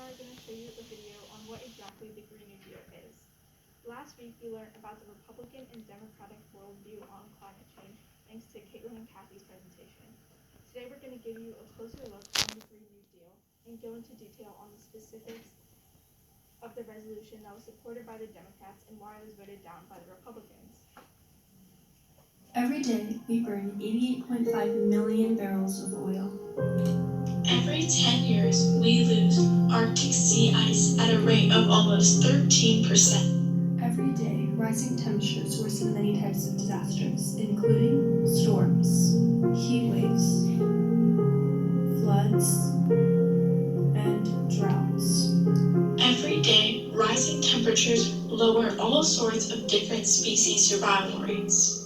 now we're going to show you a video on what exactly the Green New Deal is. Last week we learned about the Republican and Democratic worldview on climate change thanks to Caitlin and Kathy's presentation. Today we're going to give you a closer look on the Green New Deal and go into detail on the specifics of the resolution that was supported by the Democrats and why it was voted down by the Republicans. Every day, we burn 88.5 million barrels of oil. Every 10 years, we lose Arctic sea ice at a rate of almost 13%. Every day, rising temperatures worsen many types of disasters, including storms, heat waves, floods, and droughts. Every day, rising temperatures lower all sorts of different species survival rates.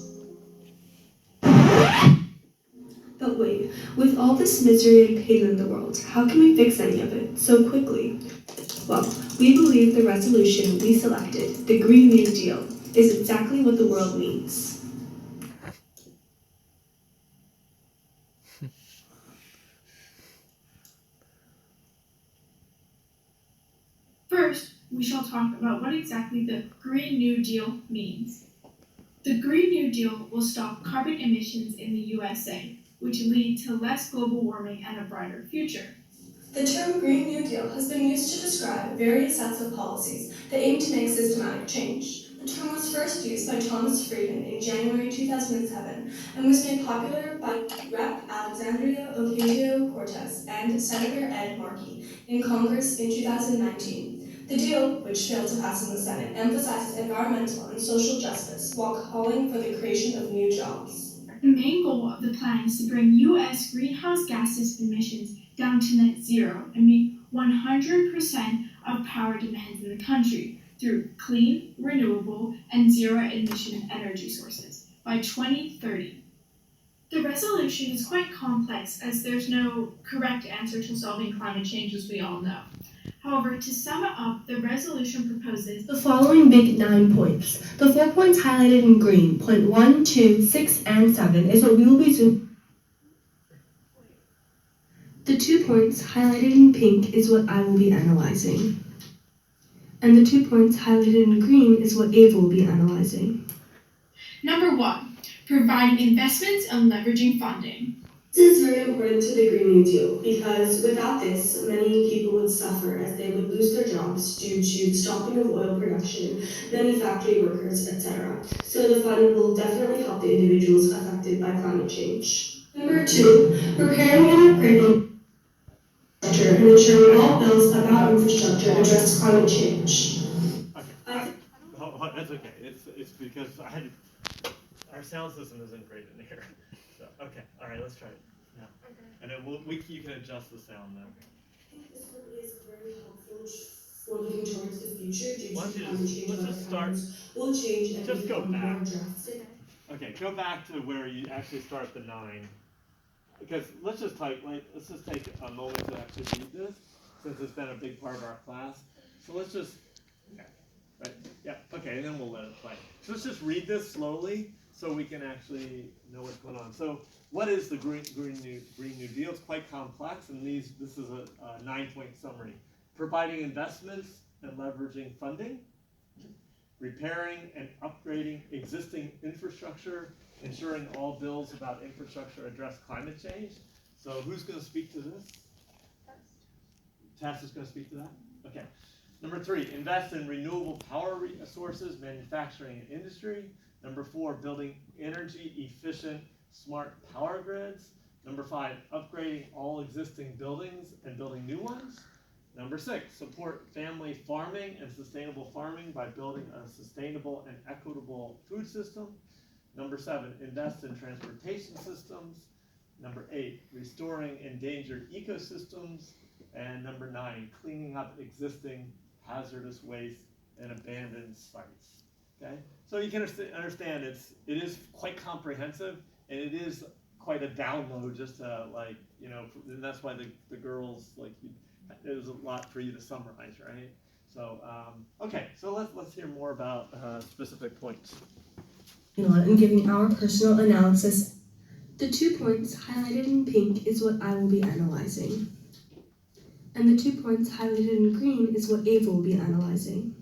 But wait, with all this misery and pain in the world, how can we fix any of it so quickly? Well, we believe the resolution we selected, the Green New Deal, is exactly what the world needs. First, we shall talk about what exactly the Green New Deal means. The Green New Deal will stop carbon emissions in the USA, which lead to less global warming and a brighter future. The term Green New Deal has been used to describe various sets of policies that aim to make systematic change. The term was first used by Thomas Friedman in January 2007 and was made popular by Rep. Alexandria Ocasio-Cortez and Senator Ed Markey in Congress in 2019. The deal, which failed to pass in the Senate, emphasizes environmental and social justice while calling for the creation of new jobs. The main goal of the plan is to bring U.S. greenhouse gases emissions down to net zero and meet 100% of power demands in the country through clean, renewable, and zero-emission energy sources by 2030. The resolution is quite complex as there's no correct answer to solving climate change, as we all know. However, to sum it up, the resolution proposes the following big 9 points. The 4 points highlighted in green, point 1, 2, 6, and 7, is what we will be zooming. The 2 points highlighted in pink is what I will be analyzing. And the 2 points highlighted in green is what Ava will be analyzing. Number 1, providing investments and leveraging funding. This is very important to the Green New Deal because without this, many people would suffer as they would lose their jobs due to the stopping of oil production, many factory workers, etc. So the fund will definitely help the individuals affected by climate change. Number 2, repairing and upgrading infrastructure and ensuring all bills about infrastructure address climate change. Okay. That's okay. It's because our sound system isn't great in here. So okay, all right, let's try it now. Okay. And then you can adjust the sound then. I think this one is very helpful for looking towards the future due to climate change. Let's just start. Will change and just go become back. more drastic. Okay, go back to where you actually start the 9. Because let's just take a moment to actually read this, since it's been a big part of our class. So let's just, right, yeah, okay, and then we'll let it play. So let's just read this slowly so we can actually know what's going on. So what is the Green New Deal? It's quite complex, and this is a 9-point summary. Providing investments and leveraging funding, repairing and upgrading existing infrastructure, ensuring all bills about infrastructure address climate change. So who's going to speak to this? Tess is going to speak to that? Okay. Number 3, invest in renewable power sources, manufacturing and industry. Number 4, building energy efficient, smart power grids. Number 5, upgrading all existing buildings and building new ones. Number 6, support family farming and sustainable farming by building a sustainable and equitable food system. Number 7, invest in transportation systems. Number 8, restoring endangered ecosystems. And number 9, cleaning up existing hazardous waste and abandoned sites. Okay, so you can understand it is quite comprehensive, and it is quite a download just to and that's why the girls there's a lot for you to summarize, right? So okay, so let's hear more about specific points. And giving our personal analysis. The 2 points highlighted in pink is what I will be analyzing. And the 2 points highlighted in green is what Ava will be analyzing.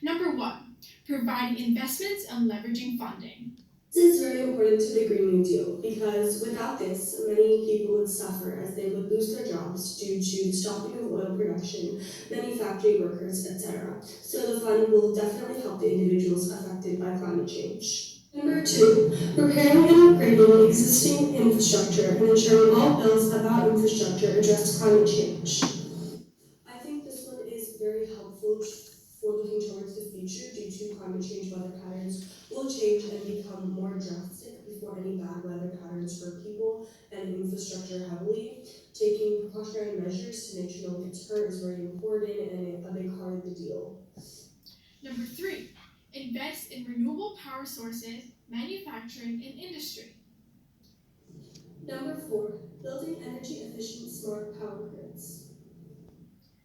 Number 1, providing investments and leveraging funding. This is very important to the Green New Deal because without this, many people would suffer as they would lose their jobs due to the stopping of oil production, many factory workers, etc. So the fund will definitely help the individuals affected by climate change. Number 2, repairing and upgrading existing infrastructure and ensuring all bills about infrastructure address climate change. I think this one is very helpful for looking towards the future due to climate change. Weather patterns will change and become more drastic before any bad weather patterns hurt people and infrastructure heavily. Taking precautionary measures to make sure no one gets hurt is very important and a big part of the deal. Number 3, invest in renewable power sources, manufacturing, and industry. Number 4, building energy efficient smart power grids.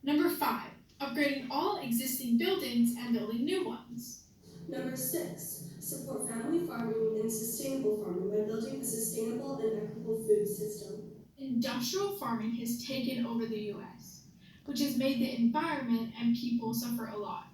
Number 5, upgrading all existing buildings and building new ones. Number 6, support family farming and sustainable farming by building a sustainable and equitable food system. Industrial farming has taken over the US, which has made the environment and people suffer a lot.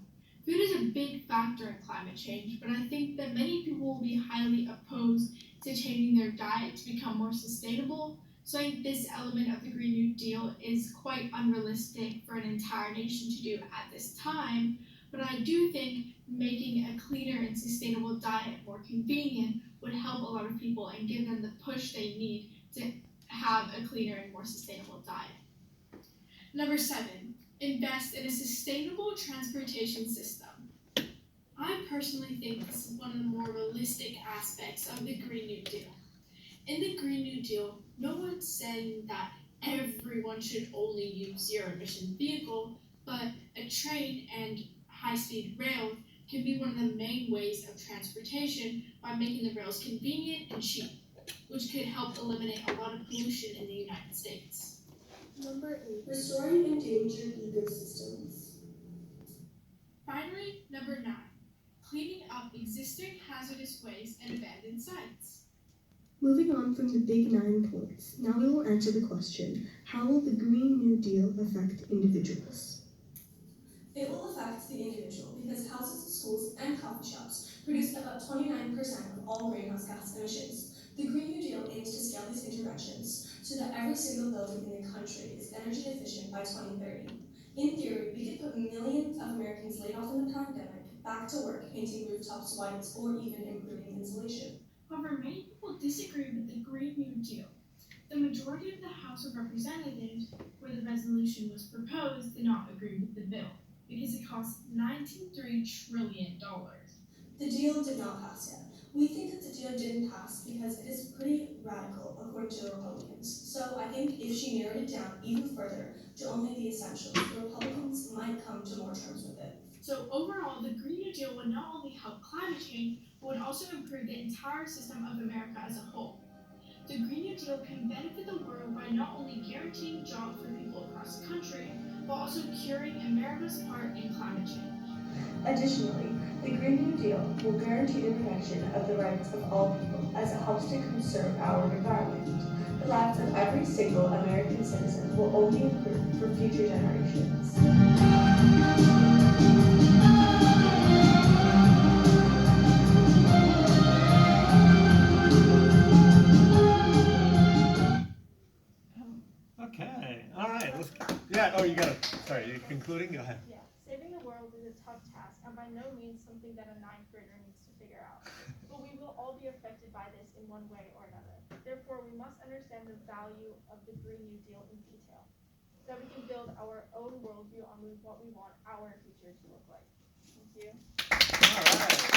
Food is a big factor in climate change, but I think that many people will be highly opposed to changing their diet to become more sustainable. So I think this element of the Green New Deal is quite unrealistic for an entire nation to do at this time. But I do think making a cleaner and sustainable diet more convenient would help a lot of people and give them the push they need to have a cleaner and more sustainable diet. Number 7, invest in a sustainable transportation system. I personally think this is one of the more realistic aspects of the Green New Deal. In the Green New Deal, no one's saying that everyone should only use zero-emission vehicle, but a train and high-speed rail can be one of the main ways of transportation by making the rails convenient and cheap, which could help eliminate a lot of pollution in the United States. Number 8, restoring endangered ecosystems. Finally, number 9, cleaning up existing hazardous waste and abandoned sites. Moving on from the big 9 points, now we will answer the question, how will the Green New Deal affect individuals? It will affect the individual because houses, schools, and coffee shops produce about 29% of all greenhouse gas emissions. The Green New Deal aims to scale these interventions so that every single building in the country is energy efficient by 2030. In theory, we could put millions of Americans laid off in the pandemic back to work painting rooftops white or even improving insulation. However, many people disagree with the Green New Deal. The majority of the House of Representatives, where the resolution was proposed, did not agree with the bill because it costs $93 trillion. The deal did not pass yet. We think that the deal didn't pass because it is pretty radical according to the Republicans. So I think if she narrowed it down even further to only the essentials, the Republicans might come to more terms with it. So overall, the Green New Deal would not only help climate change, but would also improve the entire system of America as a whole. The Green New Deal can benefit the world by not only guaranteeing jobs for people across the country, but also curing America's part in climate change. Additionally, the Green New Deal will guarantee the protection of the rights of all people as it helps to conserve our environment. The lives of every single American citizen will only improve for future generations. Okay, all right. Sorry, you're concluding? Go ahead. Yeah, saving the world is a tough task and by no means something that a 9th grader needs to figure out. But we will all be affected by this in one way or another. Therefore, we must understand the value of the Green New Deal in detail, so that we can build our own worldview on what we want our future to look like. Thank you. All right.